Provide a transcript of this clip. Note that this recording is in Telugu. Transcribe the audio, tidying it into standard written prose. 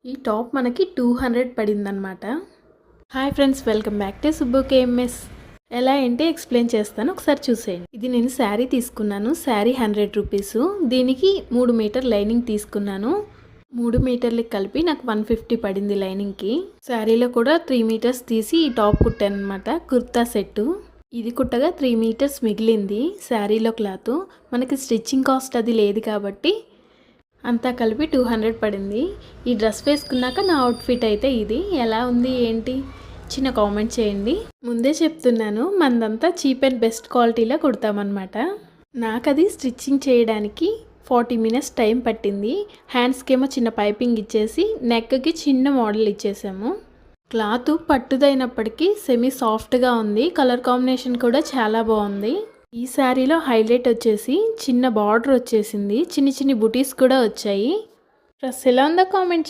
ఈ టాప్ మనకి 200 పడిందనమాట. Hi friends, welcome back to Subbu KMS. ఎలా ఏంటి ఎక్స్ప్లెయిన్ చేస్తాను, ఒకసారి చూసేయండి. ఇది నేను శారీ తీసుకున్నాను. శారీ 100 రూపీస్. దీనికి 3 మీటర్ లైనింగ్ తీసుకున్నాను. 3 మీటర్లకి కలిపి నాకు 150 పడింది లైనింగ్కి. శారీలో కూడా 3 మీటర్స్ తీసి ఈ టాప్ కుట్టాను అనమాట. కుర్తా సెట్టు ఇది కుట్టగా 3 మీటర్స్ మిగిలింది. శారీలో క్లాత్ మనకి స్టిచ్చింగ్ కాస్ట్ అది లేదు కాబట్టి అంతా కలిపి 200 పడింది. ఈ డ్రెస్ వేసుకున్నాక నా అవుట్ఫిట్ అయితే ఇది. ఎలా ఉంది ఏంటి చిన్న కామెంట్ చేయండి. ముందే చెప్తున్నాను, మనదంతా చీప్ అండ్ బెస్ట్ క్వాలిటీలో కుడతామన్నమాట. నాకు అది స్టిచ్చింగ్ చేయడానికి 40 మినిట్స్ టైం పట్టింది. హ్యాండ్స్కేమో చిన్న పైపింగ్ ఇచ్చేసి నెక్కి చిన్న మోడల్ ఇచ్చేసాము. క్లాత్ పట్టుదైనప్పటికీ సెమీ సాఫ్ట్గా ఉంది. కలర్ కాంబినేషన్ కూడా చాలా బాగుంది. ఈ శారీలో హైలైట్ వచ్చేసి చిన్న బార్డర్ వచ్చేసింది. చిన్ని బుటీస్ కూడా వచ్చాయి. డ్రెస్ ఎలా ఉందో కామెంట్